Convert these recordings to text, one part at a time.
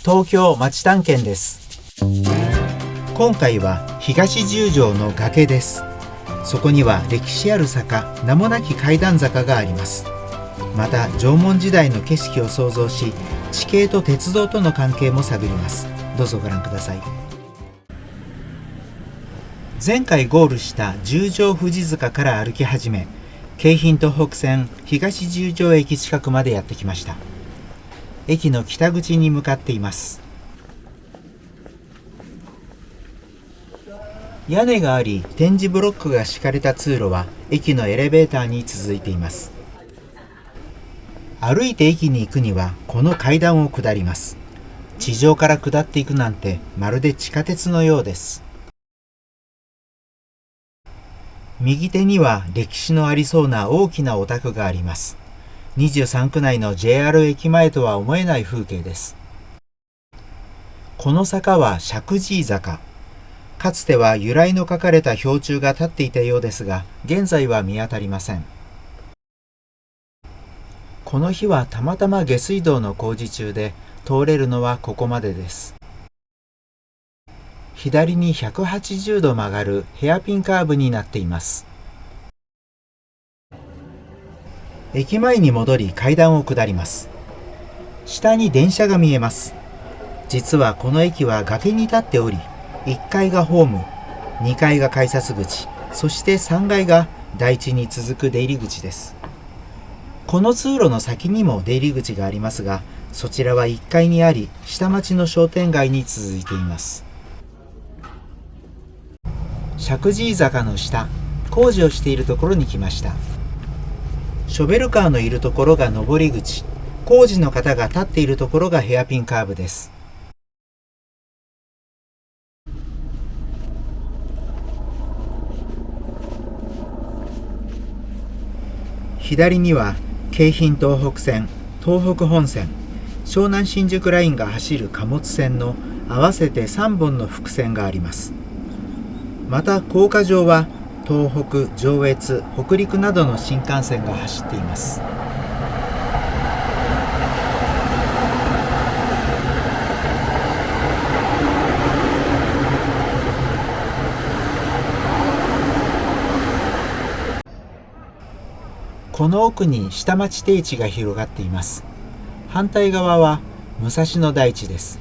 東京町探検です。今回は東十条の崖です。そこには歴史ある坂、名もなき階段坂があります。また縄文時代の景色を想像し、地形と鉄道との関係も探ります。どうぞご覧ください。前回ゴールした十条富士塚から歩き始め、京浜東北線東十条駅近くまでやってきました。駅の北口に向かっています。屋根があり、点字ブロックが敷かれた通路は駅のエレベーターに続いています。歩いて駅に行くにはこの階段を下ります。地上から下っていくなんてまるで地下鉄のようです。右手には歴史のありそうな大きなお宅があります。23区内の JR 駅前とは思えない風景です。この坂は石神井坂。かつては由来の書かれた標柱が立っていたようですが、現在は見当たりません。この日はたまたま下水道の工事中で、通れるのはここまでです。左に180度曲がるヘアピンカーブになっています。駅前に戻り階段を下ります。下に電車が見えます。実はこの駅は崖に立っており、1階がホーム、2階が改札口、そして3階が台地に続く出入り口です。この通路の先にも出入り口がありますが、そちらは1階にあり、下町の商店街に続いています。石神井坂の下、工事をしているところに来ました。ショベルカーのいるところが上り口、工事の方が立っているところがヘアピンカーブです。左には京浜東北線、東北本線、湘南新宿ラインが走る貨物線の合わせて3本の複線があります。また高架上は東北、上越、北陸などの新幹線が走っています。この奥に下町低地が広がっています。反対側は武蔵野台地です。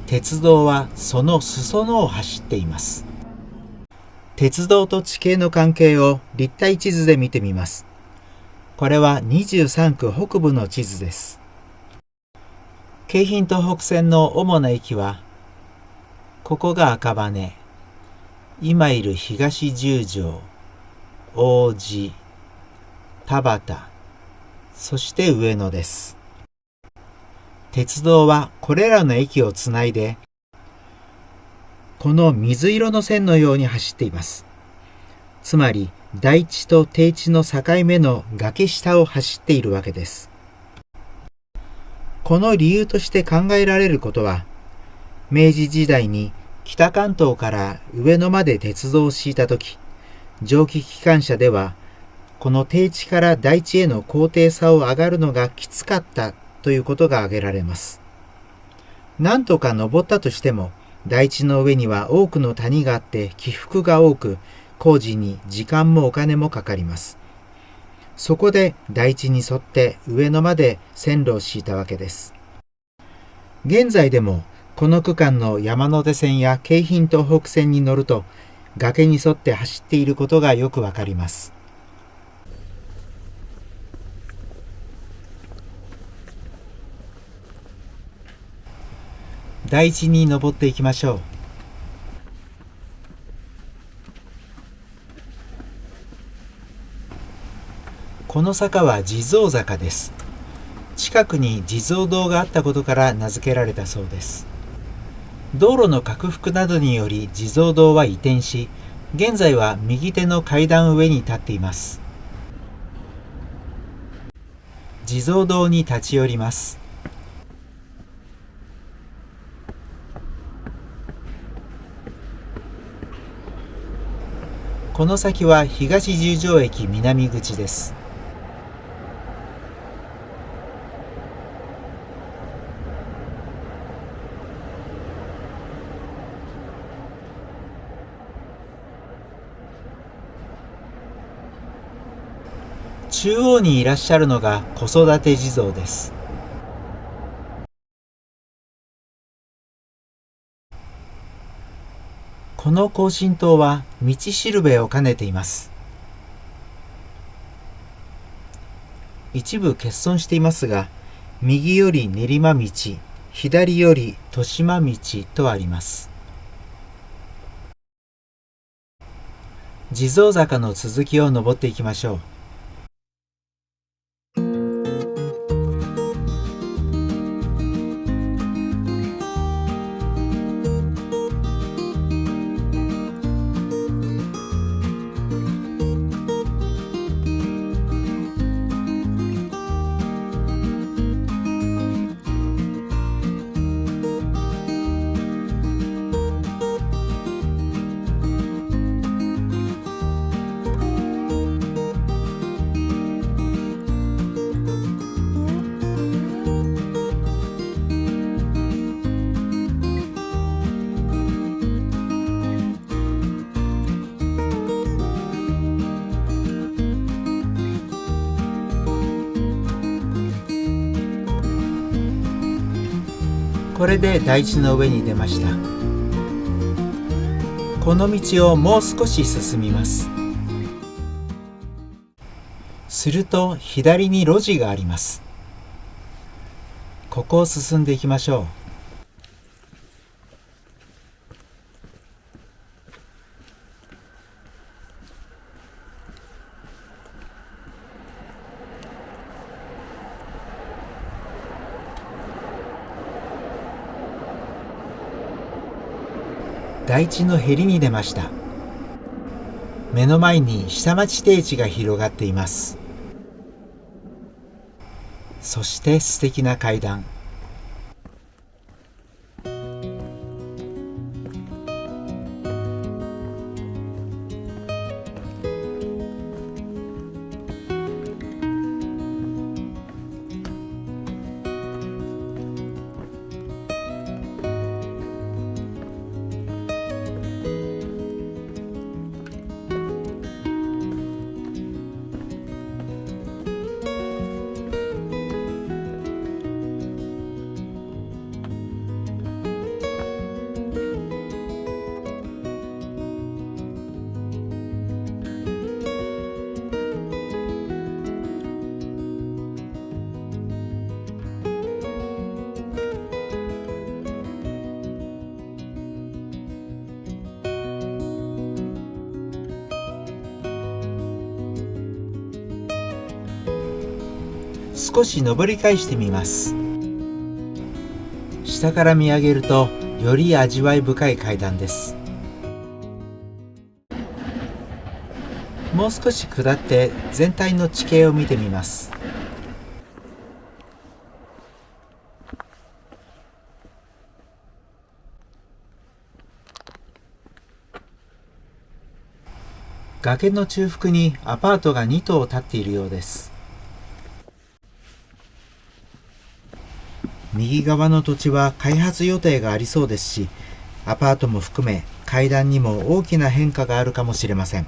鉄道はその裾野を走っています。鉄道と地形の関係を立体地図で見てみます。これは23区北部の地図です。京浜東北線の主な駅は、ここが赤羽、今いる東十条、王子、田端、そして上野です。鉄道はこれらの駅をつないで、この水色の線のように走っています。つまり台地と低地の境目の崖下を走っているわけです。この理由として考えられることは、明治時代に北関東から上野まで鉄道を敷いたとき、蒸気機関車ではこの低地から台地への高低差を上がるのがきつかったということが挙げられます。なんとか登ったとしても、台地の上には多くの谷があって起伏が多く、工事に時間もお金もかかります。そこで台地に沿って上野まで線路を敷いたわけです。現在でもこの区間の山手線や京浜東北線に乗ると、崖に沿って走っていることがよくわかります。台地に登っていきましょう。この坂は地蔵坂です。近くに地蔵堂があったことから名付けられたそうです。道路の拡幅などにより地蔵堂は移転し、現在は右手の階段上に立っています。地蔵堂に立ち寄ります。この先は東十条駅南口です。中央にいらっしゃるのが子育て地蔵です。この庚申灯は道しるべを兼ねています。一部欠損していますが、右より練馬道、左より豊島道とあります。地蔵坂の続きを登っていきましょう。これで台地の上に出ました。この道をもう少し進みます。すると左に路地があります。ここを進んでいきましょう。台地のへりに出ました。目の前に下町低地が広がっています。そして素敵な階段。少し登り返してみます。下から見上げるとより味わい深い階段です。もう少し下って全体の地形を見てみます。崖の中腹にアパートが2棟建っているようです。右側の土地は開発予定がありそうですし、アパートも含め階段にも大きな変化があるかもしれません。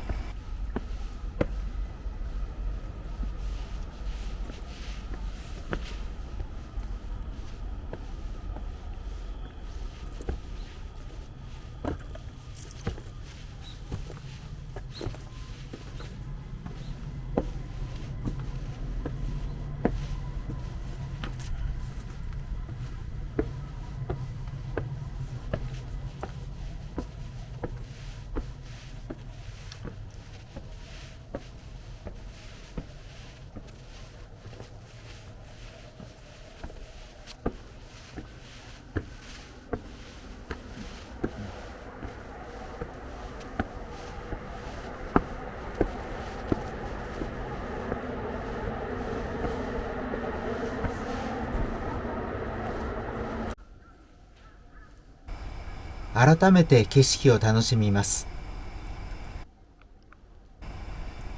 改めて景色を楽しみます。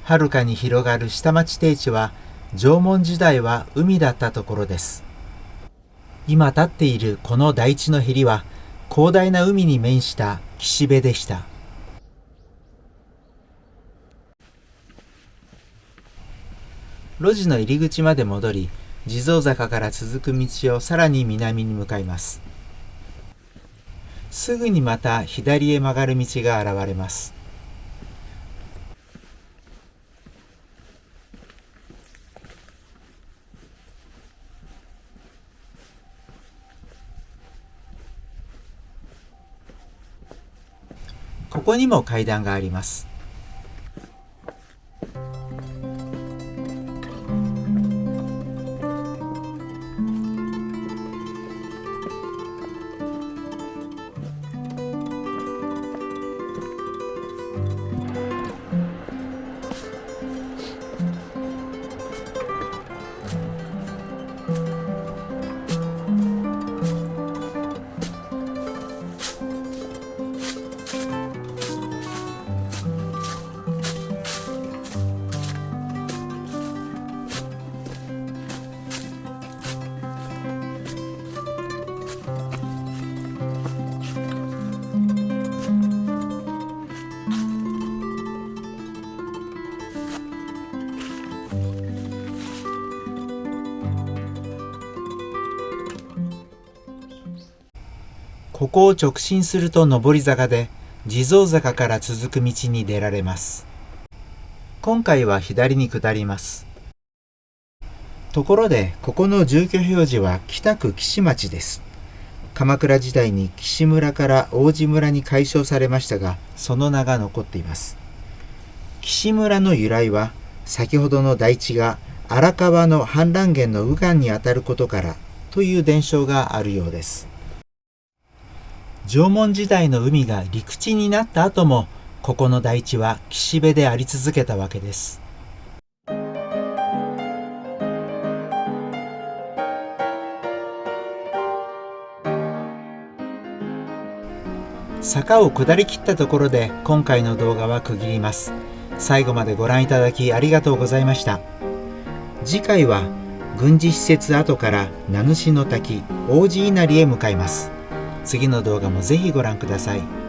遥かに広がる下町低地は、縄文時代は海だったところです。今立っているこの台地のへりは、広大な海に面した岸辺でした。路地の入り口まで戻り、地蔵坂から続く道をさらに南に向かいます。すぐにまた左へ曲がる道が現れます。ここにも階段があります。ここを直進すると上り坂で、地蔵坂から続く道に出られます。今回は左に下ります。ところで、ここの住居表示は北区岸町です。鎌倉時代に岸村から王子村に改称されましたが、その名が残っています。岸村の由来は、先ほどの台地が荒川の氾濫源の右岸にあたることからという伝承があるようです。縄文時代の海が陸地になった後も、ここの台地は岸辺であり続けたわけです。坂を下り切ったところで今回の動画は区切ります。最後までご覧いただきありがとうございました。次回は軍事施設跡から名主の滝王子稲荷へ向かいます。次の動画もぜひご覧ください。